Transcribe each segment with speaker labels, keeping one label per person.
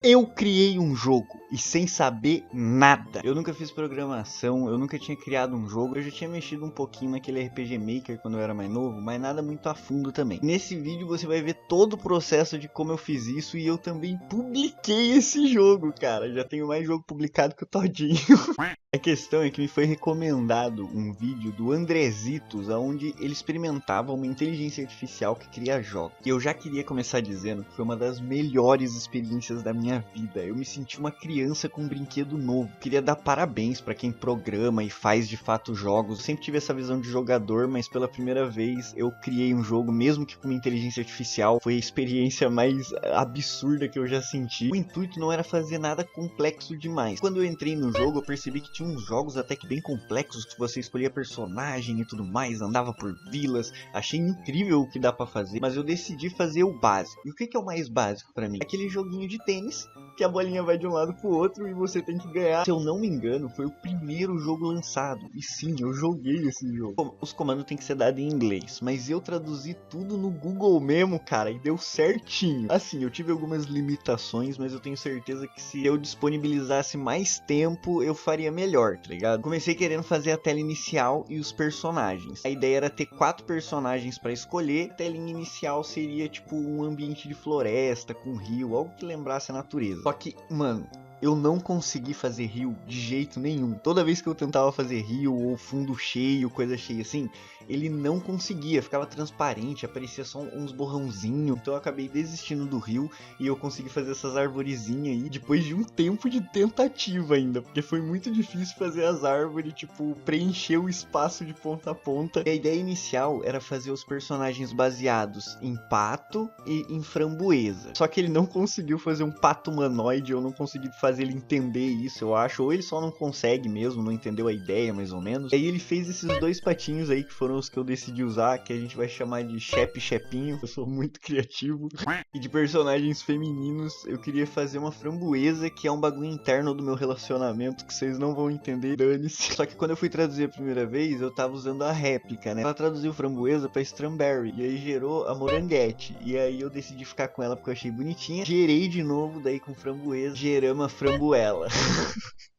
Speaker 1: Eu criei um jogo e sem saber nada. Eu nunca fiz programação, eu nunca tinha criado um jogo. Eu já tinha mexido um pouquinho naquele RPG Maker quando eu era mais novo, mas nada muito a fundo também. Nesse vídeo você vai ver todo o processo de como eu fiz isso e eu também publiquei esse jogo, cara. Já tenho mais jogo publicado que o Todinho. A questão é que me foi recomendado um vídeo do Andrezitos, onde ele experimentava uma inteligência artificial que cria jogos. E eu já queria começar dizendo que foi uma das melhores experiências da minha vida. Eu me senti uma criança com um brinquedo novo. Queria dar parabéns para quem programa e faz de fato jogos. Eu sempre tive essa visão de jogador, mas pela primeira vez eu criei um jogo, mesmo que com uma inteligência artificial. Foi a experiência mais absurda que eu já senti. O intuito não era fazer nada complexo demais. Quando eu entrei no jogo, eu percebi que tinha uns jogos até que bem complexos, que você escolhia personagem e tudo mais, andava por vilas. Achei incrível o que dá pra fazer, mas eu decidi fazer o básico. E o que é o mais básico pra mim? Aquele joguinho de tênis, que a bolinha vai de um lado pro outro e você tem que ganhar. Se eu não me engano, foi o primeiro jogo lançado. E sim, eu joguei esse jogo. Os comandos tem que ser dados em inglês, mas eu traduzi tudo no Google mesmo, cara, e deu certinho. Assim, eu tive algumas limitações, mas eu tenho certeza que se eu disponibilizasse mais tempo, eu faria melhor, tá ligado? Comecei querendo fazer a tela inicial e os personagens. A ideia era ter 4 personagens pra escolher. A telinha inicial seria tipo um ambiente de floresta, com rio, algo que lembrasse a natureza. Só que, mano, eu não consegui fazer rio de jeito nenhum. Toda vez que eu tentava fazer rio ou fundo cheio, coisa cheia assim, ele não conseguia, ficava transparente, aparecia só uns borrãozinhos. Então eu acabei desistindo do rio e eu consegui fazer essas arvorezinhas aí depois de um tempo de tentativa ainda, porque foi muito difícil fazer as árvores, tipo, preencher o espaço de ponta a ponta. E a ideia inicial era fazer os personagens baseados em pato e em framboesa. Só que ele não conseguiu fazer um pato humanoide, eu não consegui fazer ele entender isso, eu acho, ou ele só não consegue mesmo, não entendeu a ideia mais ou menos. E aí ele fez esses 2 patinhos aí que foram os que eu decidi usar, que a gente vai chamar de Shep Shepinho. Eu sou muito criativo. E de personagens femininos, eu queria fazer uma framboesa, que é um bagulho interno do meu relacionamento que vocês não vão entender, dane-se. Só que quando eu fui traduzir a primeira vez, eu tava usando a réplica, né? Ela traduziu framboesa pra Strawberry, e aí gerou a moranguete. E aí eu decidi ficar com ela porque eu achei bonitinha. Gerei de novo, daí com framboesa, geramos a frambuela.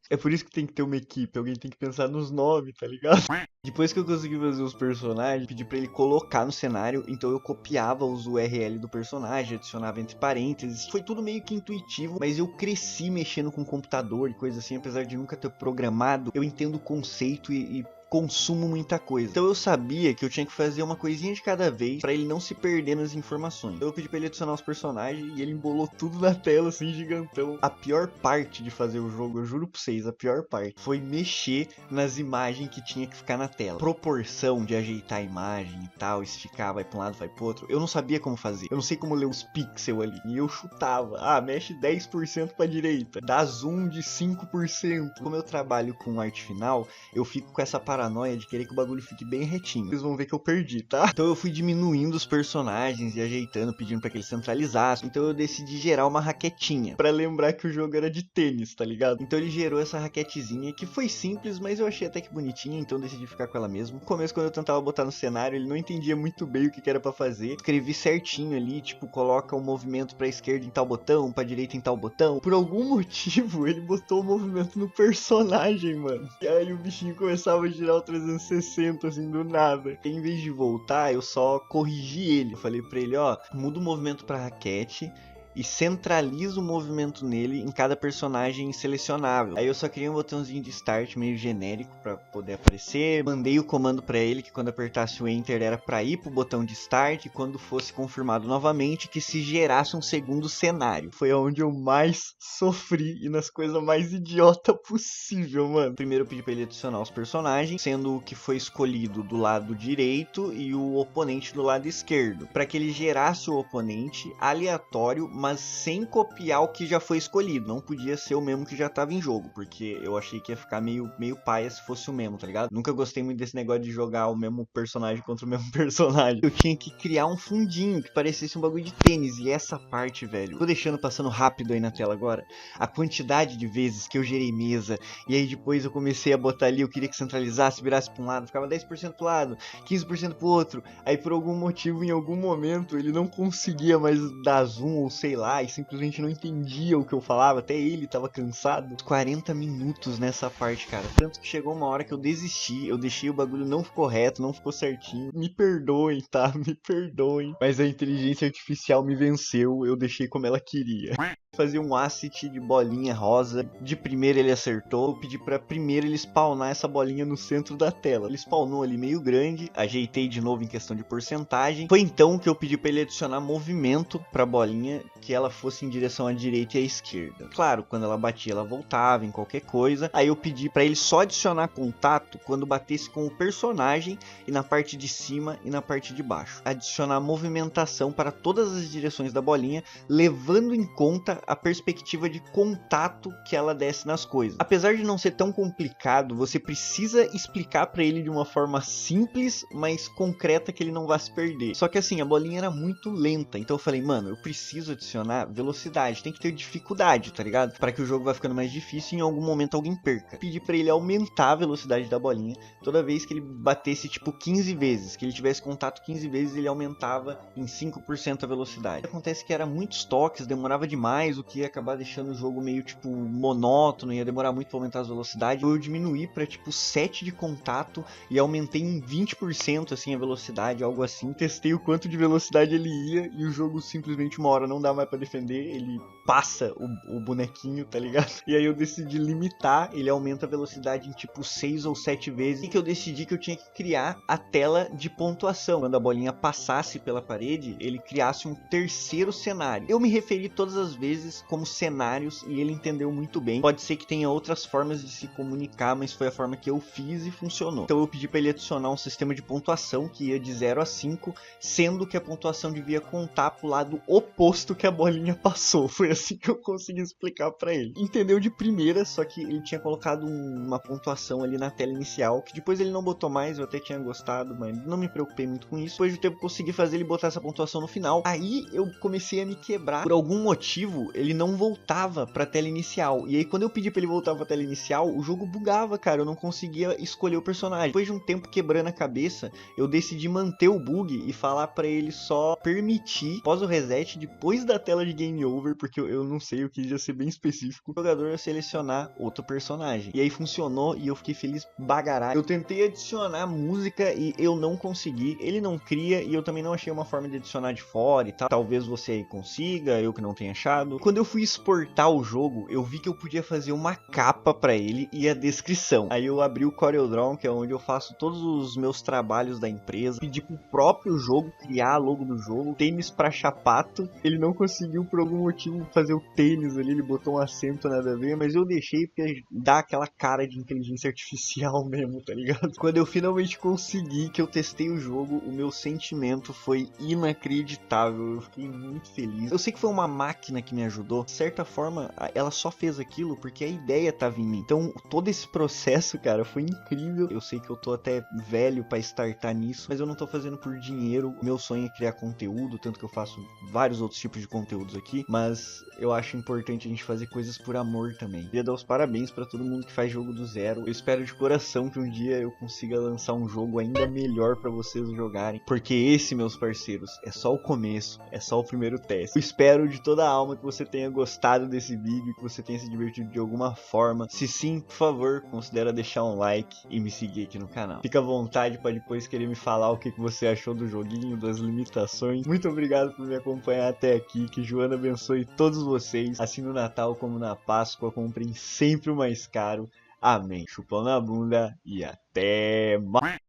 Speaker 1: É por isso que tem que ter uma equipe, alguém tem que pensar nos nomes, tá ligado? Depois que eu consegui fazer os personagens, pedi pra ele colocar no cenário, então eu copiava os URL do personagem, adicionava entre parênteses. Foi tudo meio que intuitivo, mas eu cresci mexendo com computador e coisa assim, apesar de nunca ter programado. Eu entendo o conceito e consumo muita coisa. Então eu sabia que eu tinha que fazer uma coisinha de cada vez pra ele não se perder nas informações. Então eu pedi pra ele adicionar os personagens e ele embolou tudo na tela assim, gigantão. A pior parte de fazer o jogo, eu juro pra vocês, a pior parte foi mexer nas imagens que tinha que ficar na tela. Proporção de ajeitar a imagem e tal, esticar, vai pra um lado, vai pro outro. Eu não sabia como fazer. Eu não sei como ler os pixels ali. E eu chutava. Ah, mexe 10% pra direita. Dá zoom de 5%. Como eu trabalho com arte final, eu fico com essa paranoia de querer que o bagulho fique bem retinho. Vocês vão ver que eu perdi, tá? Então eu fui diminuindo os personagens e ajeitando, pedindo pra que eles centralizassem. Então eu decidi gerar uma raquetinha, pra lembrar que o jogo era de tênis, tá ligado? Então ele gerou essa raquetezinha, que foi simples, mas eu achei até que bonitinha, então eu decidi ficar com ela mesmo. No começo, quando eu tentava botar no cenário, ele não entendia muito bem o que era pra fazer. Escrevi certinho ali, tipo, coloca o movimento pra esquerda em tal botão, pra direita em tal botão. Por algum motivo, ele botou o movimento no personagem, mano. E aí o bichinho começava a girar o 360, assim, do nada. E em vez de voltar, eu só corrigi ele. Eu falei pra ele, ó, muda o movimento pra raquete e centraliza o movimento nele em cada personagem selecionável. Aí eu só criei um botãozinho de start meio genérico para poder aparecer. Mandei o comando para ele que quando apertasse o enter era para ir pro botão de start, e quando fosse confirmado novamente que se gerasse um segundo cenário. Foi onde eu mais sofri e nas coisas mais idiota possível, mano. Primeiro eu pedi para ele adicionar os personagens, sendo o que foi escolhido do lado direito e o oponente do lado esquerdo, para que ele gerasse o oponente aleatório, mas sem copiar o que já foi escolhido. Não podia ser o mesmo que já tava em jogo, porque eu achei que ia ficar meio paia se fosse o mesmo, tá ligado? Nunca gostei muito desse negócio de jogar o mesmo personagem contra o mesmo personagem. Eu tinha que criar um fundinho que parecesse um bagulho de tênis, e essa parte, velho, tô deixando passando rápido aí na tela agora, a quantidade de vezes que eu gerei mesa, e aí depois eu comecei a botar ali, eu queria que centralizasse, virasse pra um lado, ficava 10% pro lado, 15% pro outro, aí por algum motivo, em algum momento, ele não conseguia mais dar zoom, ou sei sei lá, e simplesmente não entendia o que eu falava, até ele tava cansado. 40 minutos nessa parte, cara. Tanto que chegou uma hora que eu desisti, eu deixei o bagulho, não ficou reto, não ficou certinho. Me perdoem, tá? Me perdoem. Mas a inteligência artificial me venceu, eu deixei como ela queria. Fazer um asset de bolinha rosa. De primeira ele acertou. Eu pedi pra primeiro ele spawnar essa bolinha no centro da tela. Ele spawnou ali meio grande. Ajeitei de novo em questão de porcentagem. Foi então que eu pedi pra ele adicionar movimento pra bolinha, que ela fosse em direção à direita e à esquerda. Claro, quando ela batia ela voltava em qualquer coisa. Aí eu pedi pra ele só adicionar contato quando batesse com o personagem e na parte de cima e na parte de baixo. Adicionar movimentação para todas as direções da bolinha, levando em conta a perspectiva de contato que ela desse nas coisas. Apesar de não ser tão complicado, você precisa explicar para ele de uma forma simples, mas concreta, que ele não vá se perder. Só que assim, a bolinha era muito lenta, então eu falei, mano, eu preciso adicionar velocidade, tem que ter dificuldade, tá ligado? Para que o jogo vá ficando mais difícil e em algum momento alguém perca. Pedi para ele aumentar a velocidade da bolinha, toda vez que ele batesse tipo 15 vezes, que ele tivesse contato 15 vezes, ele aumentava em 5% a velocidade. Acontece que era muitos toques, demorava demais, o que ia acabar deixando o jogo meio tipo monótono, ia demorar muito para aumentar as velocidades. Eu diminuí para tipo 7 de contato e aumentei em 20% assim a velocidade, algo assim. Testei o quanto de velocidade ele ia e o jogo simplesmente uma hora não dá mais para defender, ele passa o bonequinho, tá ligado? E aí eu decidi limitar, ele aumenta a velocidade em tipo 6 ou 7 vezes, e que eu decidi que eu tinha que criar a tela de pontuação. Quando a bolinha passasse pela parede, ele criasse um terceiro cenário. Eu me referi todas as vezes como cenários e ele entendeu muito bem. Pode ser que tenha outras formas de se comunicar, mas foi a forma que eu fiz e funcionou. Então eu pedi para ele adicionar um sistema de pontuação que ia de 0 a 5, sendo que a pontuação devia contar pro lado oposto que a bolinha passou. Foi assim que eu consegui explicar para ele. Entendeu de primeira, só que ele tinha colocado uma pontuação ali na tela inicial, que depois ele não botou mais, eu até tinha gostado, mas não me preocupei muito com isso. Depois do tempo consegui fazer ele botar essa pontuação no final. Aí eu comecei a me quebrar. Por algum motivo, ele não voltava pra tela inicial. E aí quando eu pedi pra ele voltar pra tela inicial, o jogo bugava, cara. Eu não conseguia escolher o personagem. Depois de um tempo quebrando a cabeça, eu decidi manter o bug e falar pra ele só permitir, após o reset, depois da tela de game over, porque eu não sei, eu queria ser bem específico, o jogador a selecionar outro personagem. E aí funcionou e eu fiquei feliz bagará. Eu tentei adicionar música e eu não consegui. Ele não cria e eu também não achei uma forma de adicionar de fora e tal. Talvez você aí consiga, eu que não tenha achado. Quando eu fui exportar o jogo, eu vi que eu podia fazer uma capa pra ele e a descrição. Aí eu abri o CorelDRAW, que é onde eu faço todos os meus trabalhos da empresa. Pedi pro próprio jogo criar a logo do jogo. Tênis pra Chapato. Ele não conseguiu por algum motivo fazer o tênis ali, ele botou um acento nada a ver, mas eu deixei porque dá aquela cara de inteligência artificial mesmo, tá ligado? Quando eu finalmente consegui, que eu testei o jogo, o meu sentimento foi inacreditável. Eu fiquei muito feliz. Eu sei que foi uma máquina que me ajudou. De certa forma, ela só fez aquilo porque a ideia tava em mim. Então, todo esse processo, cara, foi incrível. Eu sei que eu tô até velho pra startar nisso, mas eu não tô fazendo por dinheiro. O meu sonho é criar conteúdo, tanto que eu faço vários outros tipos de conteúdos aqui, mas eu acho importante a gente fazer coisas por amor também. Queria dar os parabéns pra todo mundo que faz jogo do zero. Eu espero de coração que um dia eu consiga lançar um jogo ainda melhor pra vocês jogarem, porque esse, meus parceiros, é só o começo, é só o primeiro teste. Eu espero de toda a alma que você tenha gostado desse vídeo, que você tenha se divertido de alguma forma. Se sim, por favor, considera deixar um like e me seguir aqui no canal. Fica à vontade para depois querer me falar o que você achou do joguinho, das limitações. Muito obrigado por me acompanhar até aqui, que Joana abençoe todos vocês, assim no Natal como na Páscoa, comprem sempre o mais caro. Amém. Chupão na bunda e até mais.